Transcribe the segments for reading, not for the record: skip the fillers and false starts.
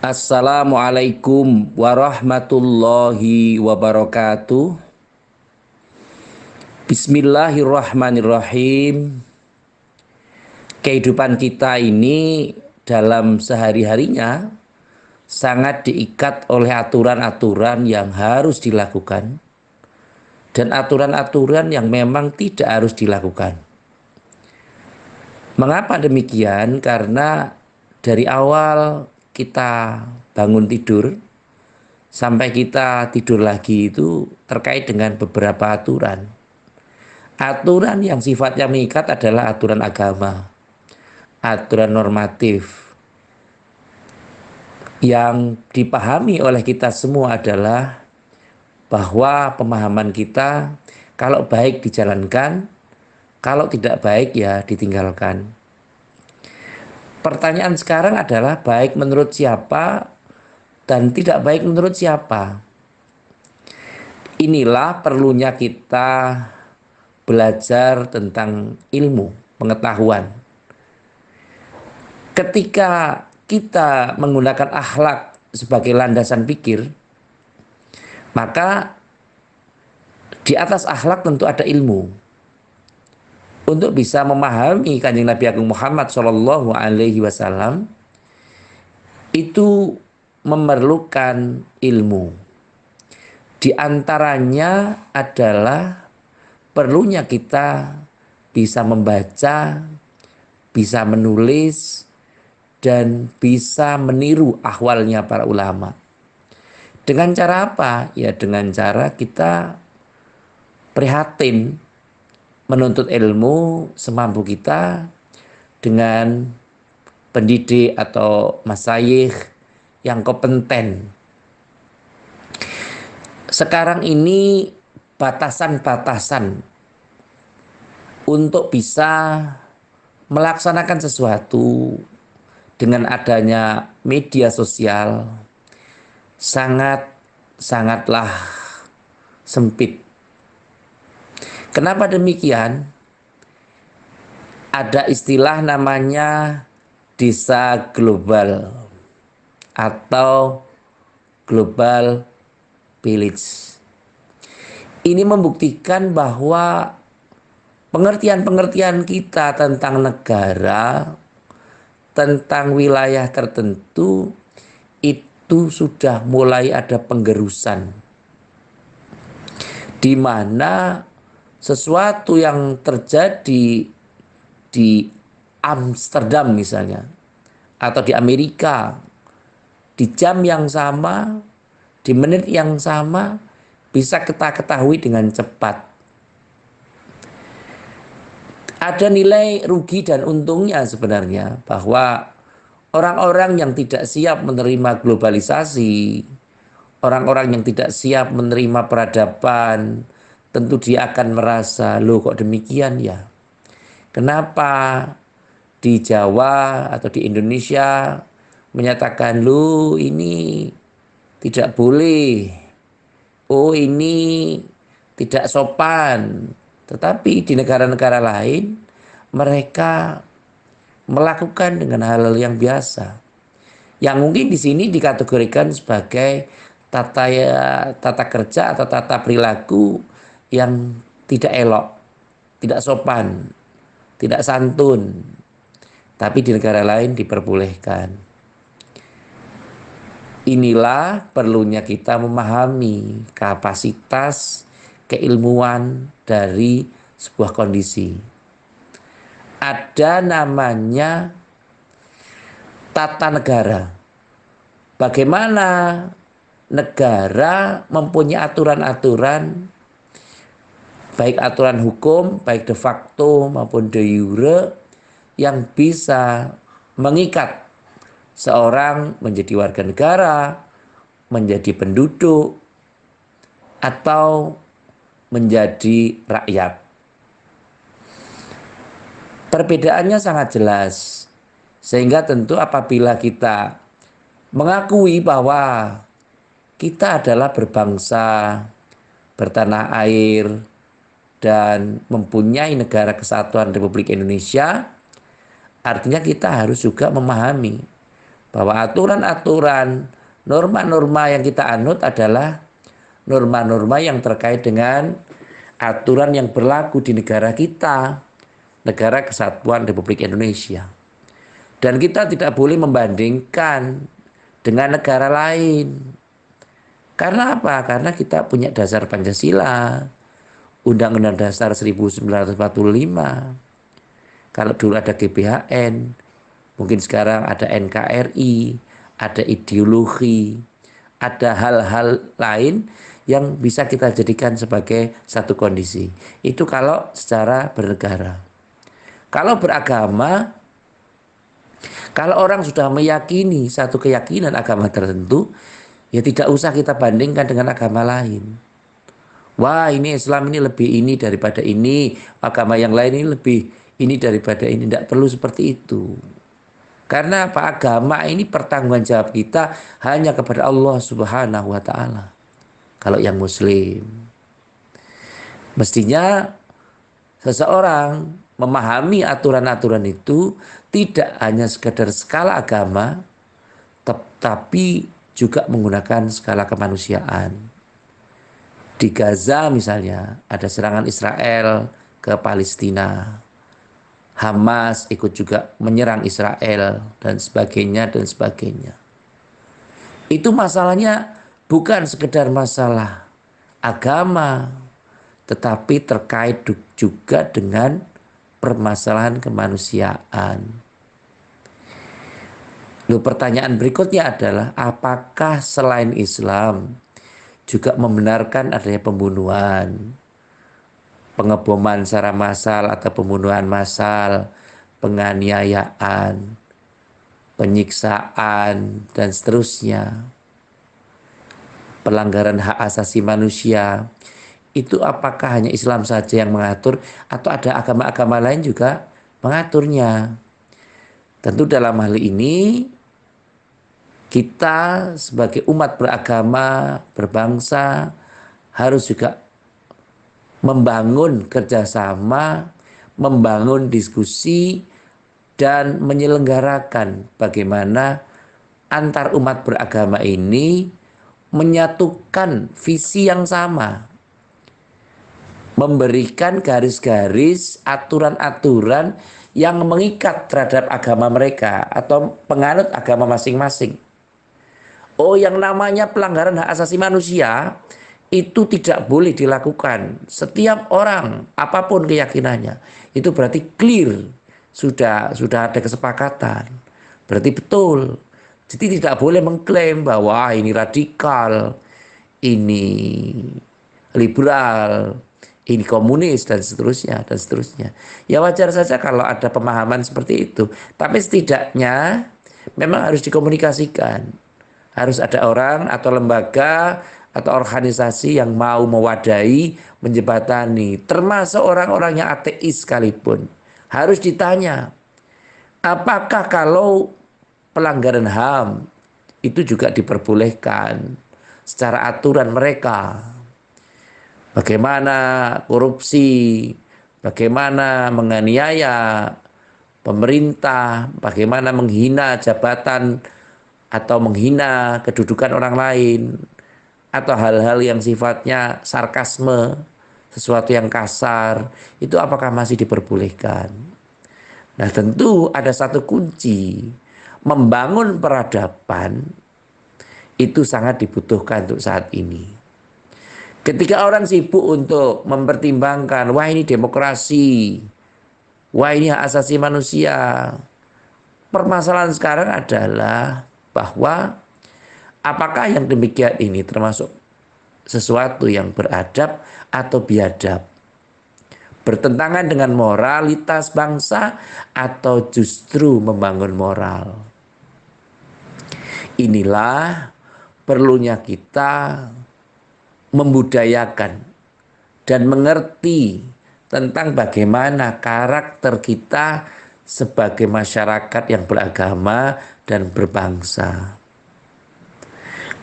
Assalamualaikum warahmatullahi wabarakatuh. Bismillahirrahmanirrahim. Kehidupan kita ini dalam sehari-harinya sangat diikat oleh aturan-aturan yang harus dilakukan dan aturan-aturan yang memang tidak harus dilakukan. Mengapa demikian? Karena dari awal kita bangun tidur sampai kita tidur lagi itu terkait dengan beberapa aturan. Aturan yang sifatnya mengikat adalah aturan agama, aturan normatif. Yang dipahami oleh kita semua adalah bahwa pemahaman kita kalau baik dijalankan, kalau tidak baik ya ditinggalkan. Pertanyaan sekarang adalah baik menurut siapa dan tidak baik menurut siapa. Inilah perlunya kita belajar tentang ilmu, pengetahuan. Ketika kita menggunakan akhlak sebagai landasan pikir, maka di atas akhlak tentu ada ilmu. Untuk bisa memahami Kanjeng Nabi Agung Muhammad SAW itu memerlukan ilmu. Di antaranya adalah perlunya kita bisa membaca, bisa menulis, dan bisa meniru ahwalnya para ulama. Dengan cara apa? Ya dengan cara kita prihatin menuntut ilmu semampu kita dengan pendidik atau masyayikh yang kompeten. Sekarang ini batasan-batasan untuk bisa melaksanakan sesuatu dengan adanya media sosial sangatlah sempit. Kenapa demikian? Ada istilah namanya desa global atau global village. Ini membuktikan bahwa pengertian-pengertian kita tentang negara, tentang wilayah tertentu, itu sudah mulai ada penggerusan. Di mana sesuatu yang terjadi di Amsterdam misalnya, atau di Amerika, di jam yang sama, di menit yang sama, bisa kita ketahui dengan cepat. Ada nilai rugi dan untungnya sebenarnya, bahwa orang-orang yang tidak siap menerima globalisasi, orang-orang yang tidak siap menerima peradaban, tentu dia akan merasa, loh kok demikian ya? Kenapa di Jawa atau di Indonesia menyatakan, loh ini tidak boleh, oh ini tidak sopan. Tetapi di negara-negara lain mereka melakukan dengan hal-hal yang biasa, yang mungkin di sini dikategorikan sebagai tata kerja atau tata perilaku yang tidak elok, tidak sopan, tidak santun. Tapi di negara lain diperbolehkan. Inilah perlunya kita memahami kapasitas keilmuan dari sebuah kondisi. Ada namanya tata negara. Bagaimana negara mempunyai aturan-aturan, baik aturan hukum, baik de facto maupun de jure, yang bisa mengikat seorang menjadi warga negara, menjadi penduduk, atau menjadi rakyat. Perbedaannya sangat jelas, sehingga tentu apabila kita mengakui bahwa kita adalah berbangsa, bertanah air, dan mempunyai negara kesatuan Republik Indonesia, artinya kita harus juga memahami bahwa aturan-aturan, norma-norma yang kita anut adalah norma-norma yang terkait dengan aturan yang berlaku di negara kita, negara Kesatuan Republik Indonesia. Dan kita tidak boleh membandingkan dengan negara lain. Karena apa? Karena kita punya dasar Pancasila, Undang-Undang Dasar 1945. Kalau dulu ada GBHN, mungkin sekarang ada NKRI, ada ideologi, ada hal-hal lain yang bisa kita jadikan sebagai satu kondisi. Itu kalau secara bernegara. Kalau beragama, kalau orang sudah meyakini satu keyakinan agama tertentu, ya tidak usah kita bandingkan dengan agama lain. Wah, ini Islam ini lebih ini daripada ini, agama yang lain ini lebih ini daripada ini. Tidak perlu seperti itu. Karena apa? Agama ini pertanggungan jawab kita hanya kepada Allah Subhanahu wa Ta'ala. Kalau yang Muslim, mestinya seseorang memahami aturan-aturan itu tidak hanya sekedar skala agama, tetapi juga menggunakan skala kemanusiaan. Di Gaza misalnya ada serangan Israel ke Palestina, Hamas ikut juga menyerang Israel dan sebagainya dan sebagainya. Itu masalahnya bukan sekedar masalah agama, tetapi terkait juga dengan permasalahan kemanusiaan. Lalu pertanyaan berikutnya adalah, apakah selain Islam juga membenarkan adanya pembunuhan, pengeboman secara massal atau pembunuhan massal, penganiayaan, penyiksaan, dan seterusnya, pelanggaran hak asasi manusia? Itu apakah hanya Islam saja yang mengatur atau ada agama-agama lain juga mengaturnya? Tentu dalam hal ini kita sebagai umat beragama, berbangsa harus juga membangun kerjasama, membangun diskusi, dan menyelenggarakan bagaimana antar umat beragama ini menyatukan visi yang sama, memberikan garis-garis, aturan-aturan yang mengikat terhadap agama mereka atau penganut agama masing-masing. Oh, yang namanya pelanggaran hak asasi manusia itu tidak boleh dilakukan. Setiap orang, apapun keyakinannya, itu berarti clear, sudah ada kesepakatan. Berarti betul. Jadi tidak boleh mengklaim bahwa ini radikal, ini liberal, ini komunis, dan seterusnya dan seterusnya. Ya wajar saja kalau ada pemahaman seperti itu, tapi setidaknya memang harus dikomunikasikan. Harus ada orang atau lembaga atau organisasi yang mau mewadahi, menjembatani, termasuk orang-orang yang ateis sekalipun. Harus ditanya, apakah kalau pelanggaran HAM itu juga diperbolehkan secara aturan mereka? Bagaimana korupsi, bagaimana menganiaya pemerintah, bagaimana menghina jabatan atau menghina kedudukan orang lain, atau hal-hal yang sifatnya sarkasme, sesuatu yang kasar, itu apakah masih diperbolehkan? Nah, tentu ada satu kunci, membangun peradaban itu sangat dibutuhkan untuk saat ini. Ketika orang sibuk untuk mempertimbangkan, wah ini demokrasi, wah ini hak asasi manusia, permasalahan sekarang adalah bahwa apakah yang demikian ini termasuk sesuatu yang beradab atau biadab, bertentangan dengan moralitas bangsa atau justru membangun moral. Inilah perlunya kita membudayakan dan mengerti tentang bagaimana karakter kita sebagai masyarakat yang beragama dan berbangsa.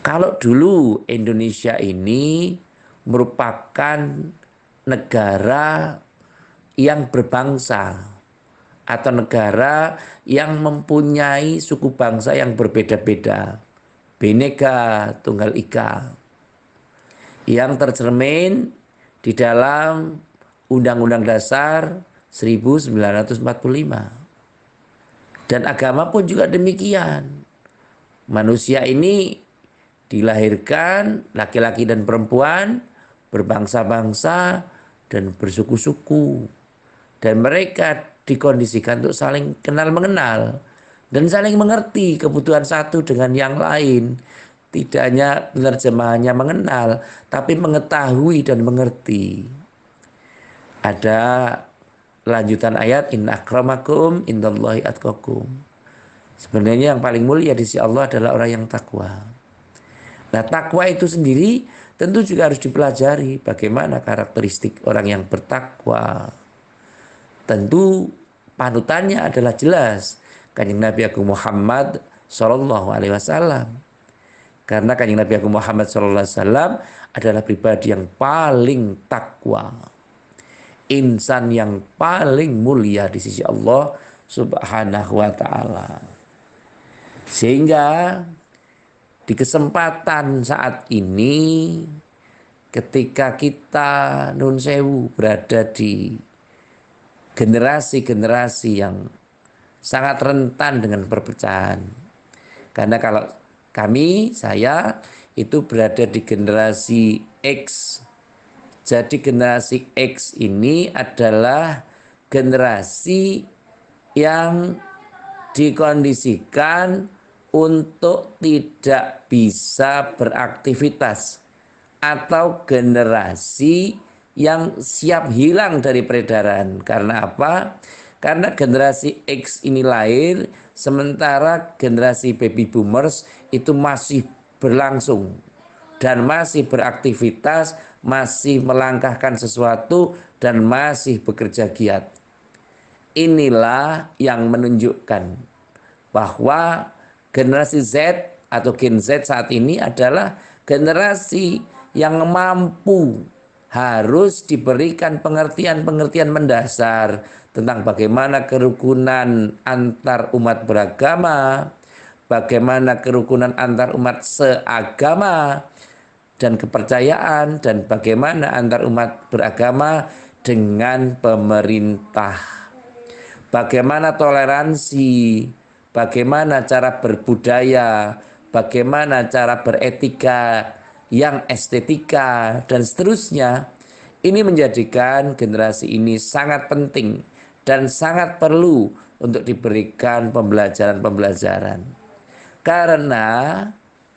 Kalau dulu Indonesia ini merupakan negara yang berbangsa, atau negara yang mempunyai suku bangsa yang berbeda-beda, Bhinneka Tunggal Ika, yang tercermin di dalam Undang-Undang Dasar 1945. Dan agama pun juga demikian. Manusia ini dilahirkan laki-laki dan perempuan, berbangsa-bangsa dan bersuku-suku. Dan mereka dikondisikan untuk saling kenal mengenal dan saling mengerti kebutuhan satu dengan yang lain. Tidak hanya penerjemahannya mengenal, tapi mengetahui dan mengerti. Ada lanjutan ayat, inna akramakum indallahi atqakum. Sebenarnya yang paling mulia di sisi Allah adalah orang yang takwa. Nah, takwa itu sendiri tentu juga harus dipelajari bagaimana karakteristik orang yang bertakwa. Tentu panutannya adalah jelas Kanjeng Nabi Agung Muhammad Sallallahu Alaihi Wasallam. Karena Kanjeng Nabi Agung Muhammad Sallallahu Alaihi Wasallam adalah pribadi yang paling takwa, insan yang paling mulia di sisi Allah Subhanahu wa Ta'ala. Sehingga di kesempatan saat ini, ketika kita nun sewu berada di generasi-generasi yang sangat rentan dengan perpecahan. Karena kalau saya itu berada di generasi X. Jadi generasi X ini adalah generasi yang dikondisikan untuk tidak bisa beraktivitas, atau generasi yang siap hilang dari peredaran. Karena apa? Karena generasi X ini lahir, sementara generasi baby boomers itu masih berlangsung dan masih beraktivitas, masih melangkahkan sesuatu, dan masih bekerja giat. Inilah yang menunjukkan bahwa generasi Z atau Gen Z saat ini adalah generasi yang mampu, harus diberikan pengertian-pengertian mendasar tentang bagaimana kerukunan antar umat beragama, bagaimana kerukunan antar umat seagama dan kepercayaan, dan bagaimana antar umat beragama dengan pemerintah. Bagaimana toleransi, bagaimana cara berbudaya, bagaimana cara beretika yang estetika, dan seterusnya. Ini menjadikan generasi ini sangat penting dan sangat perlu untuk diberikan pembelajaran-pembelajaran. Karena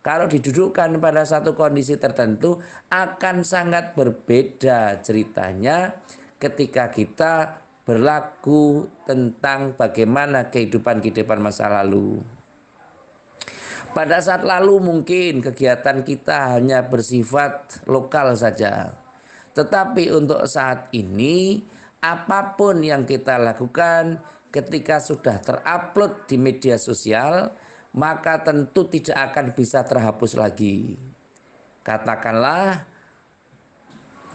kalau didudukkan pada satu kondisi tertentu akan sangat berbeda ceritanya ketika kita berlaku tentang bagaimana kehidupan masa lalu. Pada saat lalu mungkin kegiatan kita hanya bersifat lokal saja. Tetapi untuk saat ini, apapun yang kita lakukan ketika sudah terupload di media sosial, maka tentu tidak akan bisa terhapus lagi. Katakanlah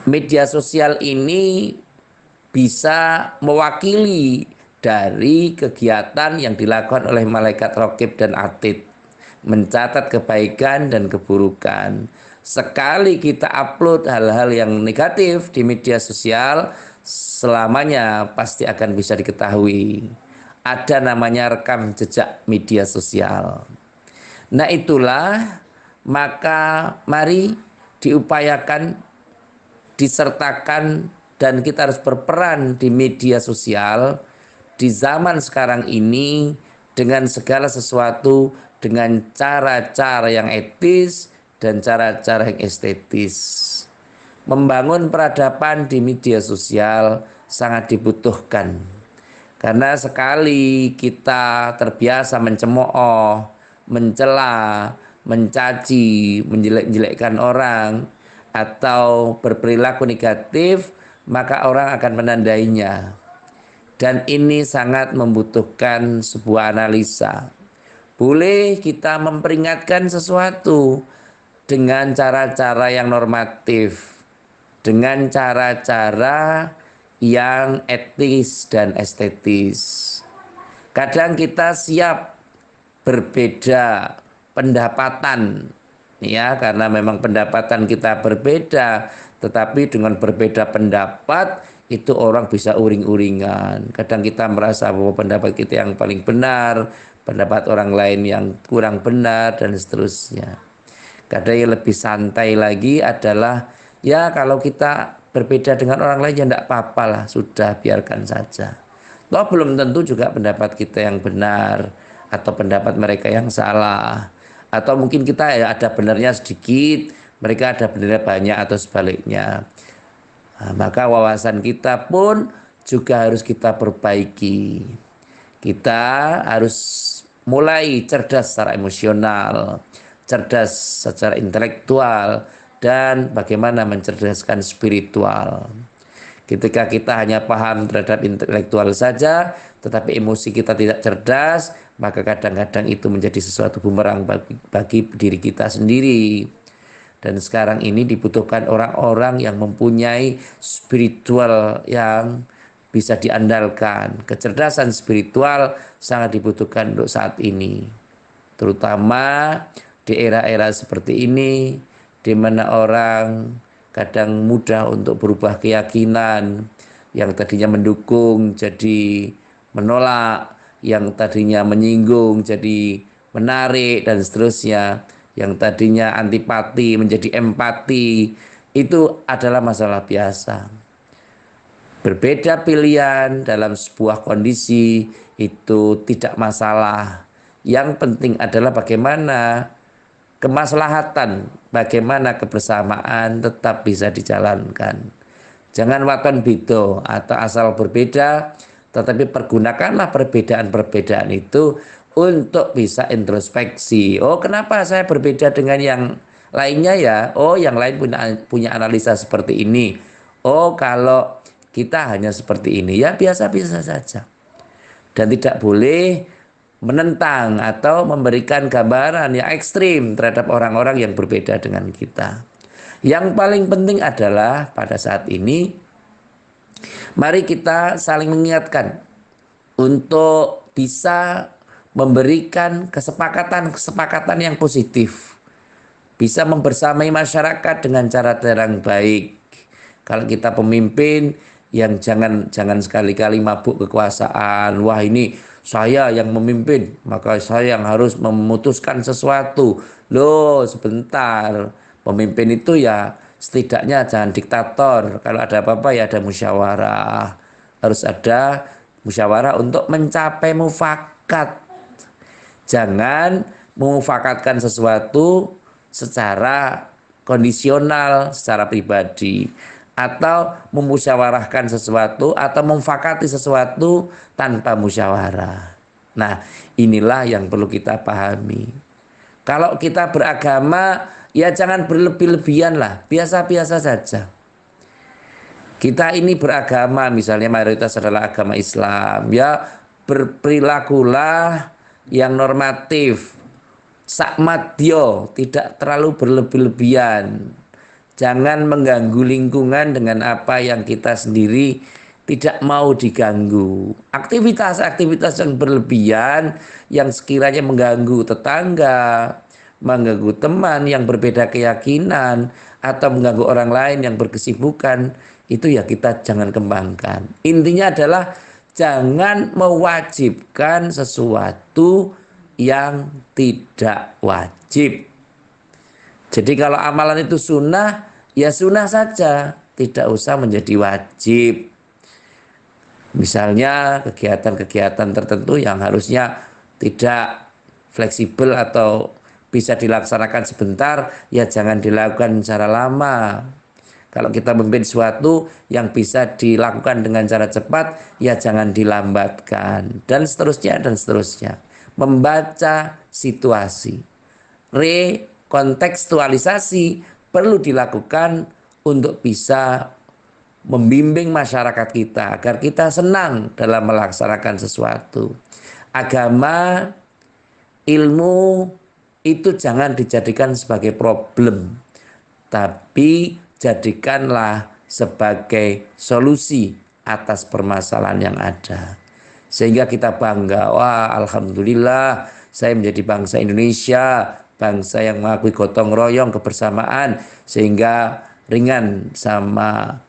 media sosial ini bisa mewakili dari kegiatan yang dilakukan oleh malaikat raqib dan atid, mencatat kebaikan dan keburukan. Sekali kita upload hal-hal yang negatif di media sosial, selamanya pasti akan bisa diketahui. Ada namanya rekam jejak media sosial. Nah itulah, maka mari diupayakan, disertakan, dan kita harus berperan di media sosial di zaman sekarang ini dengan segala sesuatu, dengan cara-cara yang etis dan cara-cara yang estetis. Membangun peradaban di media sosial sangat dibutuhkan. Karena sekali kita terbiasa mencemooh, mencela, mencaci, menjelek-jelekkan orang, atau berperilaku negatif, maka orang akan menandainya. Dan ini sangat membutuhkan sebuah analisa. Boleh kita memperingatkan sesuatu dengan cara-cara yang normatif, dengan cara-cara yang etis dan estetis. Kadang kita siap berbeda pendapatan, ya, karena memang pendapatan kita berbeda, tetapi dengan berbeda pendapat itu orang bisa uring-uringan. Kadang kita merasa bahwa pendapat kita yang paling benar, pendapat orang lain yang kurang benar, dan seterusnya. Kadang yang lebih santai lagi adalah, ya kalau kita berbeda dengan orang lain ya tidak apa-apa lah, sudah biarkan saja. Loh, belum tentu juga pendapat kita yang benar atau pendapat mereka yang salah, atau mungkin kita ya ada benarnya sedikit, mereka ada benarnya banyak, atau sebaliknya. Nah, maka wawasan kita pun juga harus kita perbaiki. Kita harus mulai cerdas secara emosional, cerdas secara intelektual, dan bagaimana mencerdaskan spiritual. Ketika kita hanya paham terhadap intelektual saja, tetapi emosi kita tidak cerdas, maka kadang-kadang itu menjadi sesuatu bumerang bagi diri kita sendiri. Dan sekarang ini dibutuhkan orang-orang yang mempunyai spiritual yang bisa diandalkan. Kecerdasan spiritual sangat dibutuhkan untuk saat ini, terutama di era-era seperti ini, di mana orang kadang mudah untuk berubah keyakinan, yang tadinya mendukung jadi menolak, yang tadinya menyinggung jadi menarik, dan seterusnya, yang tadinya antipati menjadi empati. Itu adalah masalah biasa. Berbeda pilihan dalam sebuah kondisi itu tidak masalah. Yang penting adalah bagaimana kemaslahatan, bagaimana kebersamaan tetap bisa dijalankan. Jangan waton bido atau asal berbeda, tetapi pergunakanlah perbedaan-perbedaan itu untuk bisa introspeksi. Oh, kenapa saya berbeda dengan yang lainnya ya? Oh, yang lain punya analisa seperti ini. Oh, kalau kita hanya seperti ini, ya biasa-biasa saja. Dan tidak boleh menentang atau memberikan gambaran yang ekstrim terhadap orang-orang yang berbeda dengan kita. Yang paling penting adalah pada saat ini, mari kita saling mengingatkan untuk bisa memberikan kesepakatan-kesepakatan yang positif, bisa membersamai masyarakat dengan cara-cara yang baik. Kalau kita pemimpin, yang jangan sekali-kali mabuk kekuasaan. Wah, ini saya yang memimpin, maka saya yang harus memutuskan sesuatu. Loh, sebentar. Pemimpin itu ya setidaknya jangan diktator. Kalau ada apa-apa ya ada musyawarah. Harus ada musyawarah untuk mencapai mufakat. Jangan memufakatkan sesuatu secara kondisional, secara pribadi, atau memusyawarahkan sesuatu atau memfakati sesuatu tanpa musyawarah. Nah, inilah yang perlu kita pahami. Kalau kita beragama, ya jangan berlebih-lebihan lah, biasa-biasa saja. Kita ini beragama, misalnya mayoritas adalah agama Islam, ya berperilakulah yang normatif, sakmadyo, tidak terlalu berlebih-lebihan. Jangan mengganggu lingkungan dengan apa yang kita sendiri tidak mau diganggu. Aktivitas-aktivitas yang berlebihan yang sekiranya mengganggu tetangga, mengganggu teman yang berbeda keyakinan, atau mengganggu orang lain yang berkesibukan, itu ya kita jangan kembangkan. Intinya adalah jangan mewajibkan sesuatu yang tidak wajib. Jadi kalau amalan itu sunnah, ya sunnah saja, tidak usah menjadi wajib. Misalnya kegiatan-kegiatan tertentu yang harusnya tidak fleksibel atau bisa dilaksanakan sebentar, ya jangan dilakukan secara lama. Kalau kita memimpin sesuatu yang bisa dilakukan dengan cara cepat, ya jangan dilambatkan, dan seterusnya dan seterusnya. Membaca situasi, rekontekstualisasi perlu dilakukan untuk bisa membimbing masyarakat kita agar kita senang dalam melaksanakan sesuatu. Agama, ilmu itu jangan dijadikan sebagai problem, tapi jadikanlah sebagai solusi atas permasalahan yang ada. Sehingga kita bangga, wah alhamdulillah saya menjadi bangsa Indonesia, bangsa yang mengakui gotong royong kebersamaan, sehingga ringan sama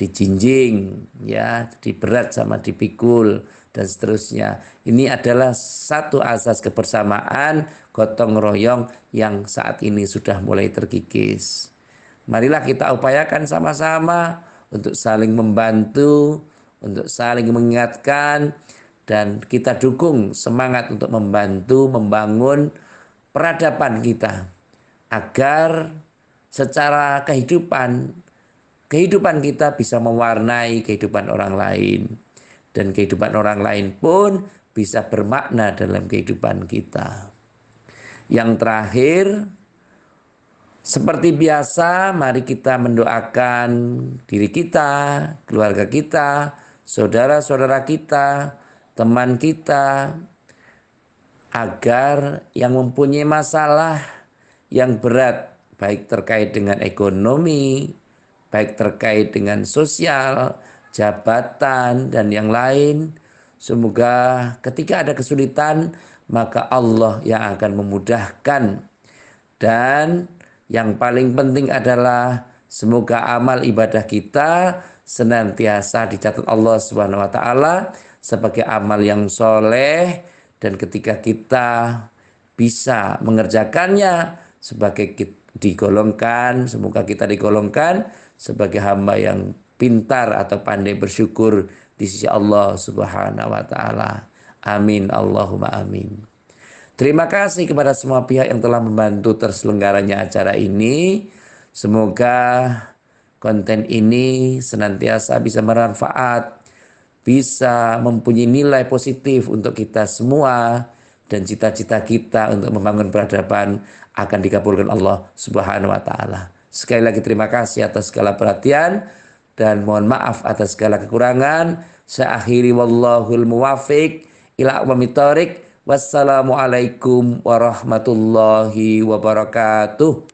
dijinjing, ya, diberat sama dipikul dan seterusnya. Ini adalah satu asas kebersamaan gotong royong yang saat ini sudah mulai terkikis. Marilah kita upayakan sama-sama untuk saling membantu, untuk saling mengingatkan, dan kita dukung semangat untuk membantu membangun peradaban kita agar secara kehidupan kita bisa mewarnai kehidupan orang lain, dan kehidupan orang lain pun bisa bermakna dalam kehidupan kita. Yang terakhir, seperti biasa, mari kita mendoakan diri kita, keluarga kita, saudara-saudara kita, teman kita, agar yang mempunyai masalah yang berat, baik terkait dengan ekonomi, baik terkait dengan sosial, jabatan, dan yang lain, semoga ketika ada kesulitan, maka Allah yang akan memudahkan. Dan yang paling penting adalah semoga amal ibadah kita senantiasa dicatat Allah Subhanahu wa taala sebagai amal yang soleh, dan ketika kita bisa mengerjakannya sebagai semoga kita digolongkan sebagai hamba yang pintar atau pandai bersyukur di sisi Allah Subhanahu wa taala. Amin Allahumma amin. Terima kasih kepada semua pihak yang telah membantu terselenggaranya acara ini. Semoga konten ini senantiasa bisa bermanfaat, bisa mempunyai nilai positif untuk kita semua, dan cita-cita kita untuk membangun peradaban akan dikabulkan Allah Subhanahu wa taala. Sekali lagi terima kasih atas segala perhatian dan mohon maaf atas segala kekurangan. Saya akhiri wallahul muwafiq ila aqwamit thoriq. Wassalamualaikum warahmatullahi wabarakatuh.